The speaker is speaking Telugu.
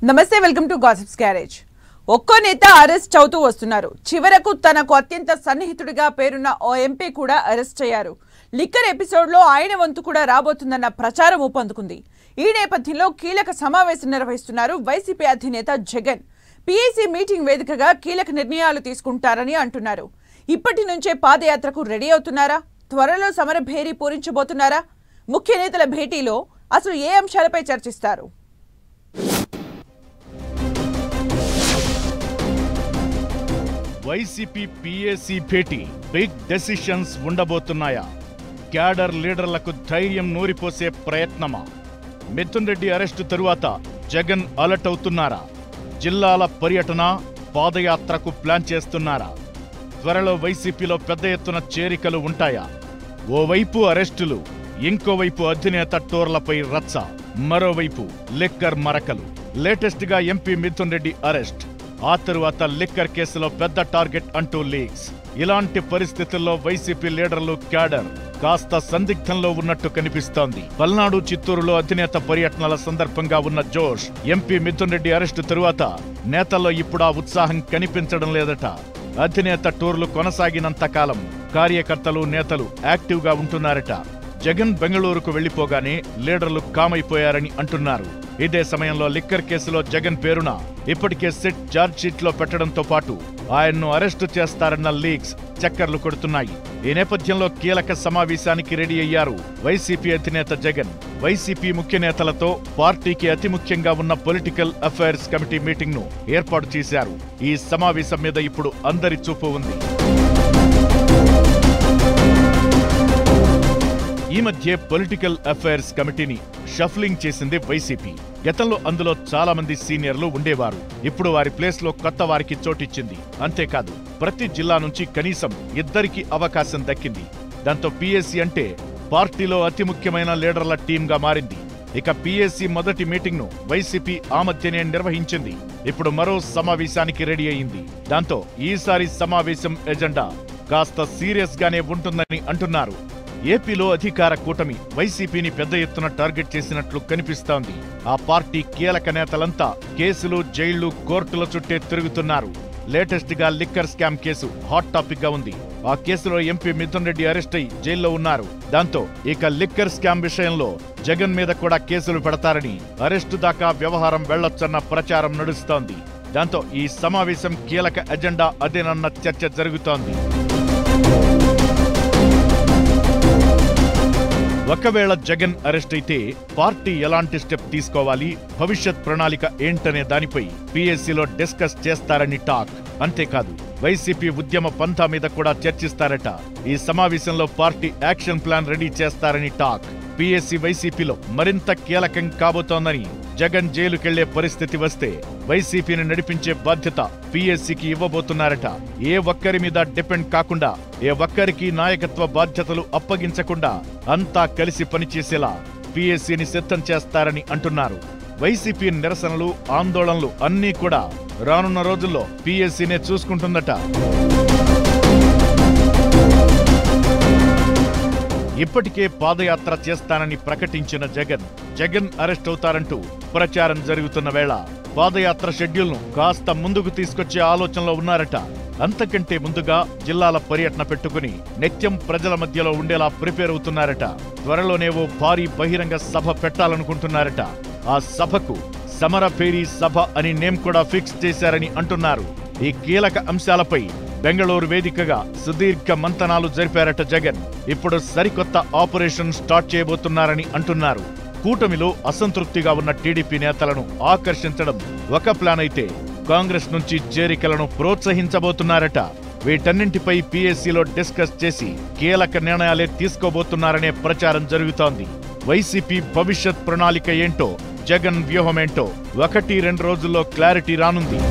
నమస్తే, వెల్కమ్ టు గాసిప్స్ గ్యారేజ్. ఒక్కో నేత అరెస్ట్ అవుతూ వస్తున్నారు. చివరకు తనకు అత్యంత సన్నిహితుడిగా పేరున్న ఓ ఎంపీ కూడా అరెస్ట్ అయ్యారు. లిక్కర్ ఎపిసోడ్లో ఆయన వంతు కూడా రాబోతుందన్న ప్రచారం ఊపందుకుంది. ఈ నేపథ్యంలో కీలక సమావేశం నిర్వహిస్తున్నారు వైసీపీ అధినేత జగన్. పీఏసీ మీటింగ్ వేదికగా కీలక నిర్ణయాలు తీసుకుంటారని అంటున్నారు. ఇప్పటి నుంచే పాదయాత్రకు రెడీ అవుతున్నారా? త్వరలో సమర భేరీ పూరించబోతున్నారా? ముఖ్య నేతల భేటీలో అసలు ఏ అంశాలపై చర్చిస్తారు? వైసీపీ పీఏసీ భేటీ బిగ్ డెసిషన్స్ ఉండబోతున్నాయా? క్యాడర్ లీడర్లకు ధైర్యం నూరిపోసే ప్రయత్నమా? మిథున్ రెడ్డి అరెస్టు తరువాత జగన్ అలర్ట్ అవుతున్నారా? జిల్లాల పర్యటన, పాదయాత్రకు ప్లాన్ చేస్తున్నారా? త్వరలో వైసీపీలో పెద్ద ఎత్తున చేరికలు ఉంటాయా? ఓవైపు అరెస్టులు, ఇంకోవైపు అధినేత టోర్లపై రచ్చ, మరోవైపు లిక్కర్ మరకలు. లేటెస్ట్ గా ఎంపీ మిథున్ రెడ్డి అరెస్ట్, ఆ తరువాత లిక్కర్ కేసులో పెద్ద టార్గెట్ అంటూ లీక్స్. ఇలాంటి పరిస్థితుల్లో వైసీపీ లీడర్లు, క్యాడర్ కాస్త సందిగ్ధంలో ఉన్నట్టు కనిపిస్తోంది. పల్నాడు, చిత్తూరులో అధినేత పర్యటనల సందర్భంగా ఉన్న జోష్ ఎంపీ మిథున్ రెడ్డి అరెస్టు తరువాత నేతల్లో ఇప్పుడు ఆ ఉత్సాహం కనిపించడం లేదట. అధినేత టూర్లు కొనసాగినంత కాలం కార్యకర్తలు, నేతలు యాక్టివ్ గా ఉంటున్నారట. జగన్ బెంగళూరుకు వెళ్లిపోగానే లీడర్లు కామైపోయారని అంటున్నారు. ఇదే సమయంలో లిక్కర్ కేసులో జగన్ పేరున ఇప్పటికే సిట్ ఛార్జ్షీట్ లో పెట్టడంతో పాటు ఆయన్ను అరెస్టు చేస్తారన్న లీక్స్ చక్కర్లు కొడుతున్నాయి. ఈ నేపథ్యంలో కీలక సమావేశానికి రెడీ అయ్యారు వైసీపీ అధినేత జగన్. వైసీపీ ముఖ్య నేతలతో పార్టీకి అతి ముఖ్యంగా ఉన్న పొలిటికల్ అఫైర్స్ కమిటీ మీటింగ్ ను ఏర్పాటు చేశారు. ఈ సమావేశం మీద ఇప్పుడు అందరి చూపు ఉంది. ఈ మధ్య పొలిటికల్ అఫైర్స్ కమిటీని షఫ్లింగ్ చేసింది వైసీపీ. గతంలో అందులో చాలా మంది సీనియర్లు ఉండేవారు. ఇప్పుడు వారి ప్లేస్ లో కొత్త వారికి చోటిచ్చింది. అంతేకాదు, ప్రతి జిల్లా నుంచి కనీసం 2 అవకాశం దక్కింది. దాంతో పీఏసీ అంటే పార్టీలో అతి ముఖ్యమైన లీడర్ల టీంగా మారింది. ఇక పీఏసీ మొదటి మీటింగ్ ను వైసీపీ ఆ మధ్యనే నిర్వహించింది. ఇప్పుడు మరో సమావేశానికి రెడీ అయింది. దాంతో ఈసారి సమావేశం ఎజెండా కాస్త సీరియస్ గానే ఉంటుందని అంటున్నారు. ఏపీలో అధికార కూటమి వైసీపీని పెద్ద ఎత్తున టార్గెట్ చేసినట్లు కనిపిస్తోంది. ఆ పార్టీ కీలక నేతలంతా కేసులు, జైళ్లు, కోర్టుల చుట్టే తిరుగుతున్నారు. లేటెస్ట్ గా liquor scam case hot topic గా ఉంది. ఆ కేసులో ఎంపీ మిథున్ రెడ్డి అరెస్ట్ అయి జైల్లో ఉన్నారు. దాంతో ఇక లిక్కర్ స్కామ్ విషయంలో జగన్ మీద కూడా కేసులు పెడతారని, అరెస్టు దాకా వ్యవహారం వెళ్లొచ్చన్న ప్రచారం నడుస్తోంది. దాంతో ఈ సమావేశం కీలక ఎజెండా అదేనన్న చర్చ జరుగుతోంది. ఒకవేళ జగన్ అరెస్ట్ అయితే పార్టీ ఎలాంటి స్టెప్ తీసుకోవాలి, భవిష్యత్ ప్రణాళిక ఏంటనే దానిపై పీఏసీలో డిస్కస్ చేస్తారని టాక్. అంతేకాదు, వైసీపీ ఉద్యమ పంథా మీద కూడా చర్చిస్తారట. ఈ సమావేశంలో పార్టీ యాక్షన్ ప్లాన్ రెడీ చేస్తారని టాక్. పీఏసీ వైసీపీలో మరింత కీలకం కాబోతోందని, జగన్ జైలుకెళ్లే పరిస్థితి వస్తే వైసీపీని నడిపించే బాధ్యత పీఏసీకి ఇవ్వబోతున్నారట. ఏ ఒక్కరి మీద డిపెండ్ కాకుండా, ఏ ఒక్కరికి నాయకత్వ బాధ్యతలు అప్పగించకుండా అంతా కలిసి పనిచేసేలా పీఏసీని సిద్ధం చేస్తారని అంటున్నారు. వైసీపీ నిరసనలు, ఆందోళనలు అన్నీ కూడా రానున్న రోజుల్లో పీఏసీనే చూసుకుంటుందట. ఇప్పటికే పాదయాత్ర చేస్తానని ప్రకటించిన జగన్ అరెస్ట్ అవుతారంటూ ప్రచారం జరుగుతున్న వేళ పాదయాత్ర షెడ్యూల్ను కాస్త ముందుకు తీసుకొచ్చే ఆలోచనలో ఉన్నారట. అంతకంటే ముందుగా జిల్లాల పర్యటన పెట్టుకుని నిత్యం ప్రజల మధ్యలో ఉండేలా ప్రిపేర్ అవుతున్నారట. త్వరలోనే ఓ భారీ బహిరంగ సభ పెట్టాలనుకుంటున్నారట. ఆ సభకు సమర భేరీ సభ అని నేమ్ కూడా ఫిక్స్ చేశారని అంటున్నారు. ఈ కీలక అంశాలపై బెంగళూరు వేదికగా సుదీర్ఘ మంతనాలు జరిపారట జగన్. ఇప్పుడు సరికొత్త ఆపరేషన్ స్టార్ట్ చేయబోతున్నారని అంటున్నారు. కూటమిలో అసంతృప్తిగా ఉన్న టీడీపీ నేతలను ఆకర్షించడం ఒక ప్లాన్ అయితే, కాంగ్రెస్ నుంచి చేరికలను ప్రోత్సహించబోతున్నారట. వీటన్నింటిపై పీఏసీలో డిస్కస్ చేసి కీలక నిర్ణయాలే తీసుకోబోతున్నారనే ప్రచారం జరుగుతోంది. వైసీపీ భవిష్యత్ ప్రణాళిక ఏంటో, జగన్ వ్యూహమేంటో 1-2 రోజుల్లో క్లారిటీ రానుంది.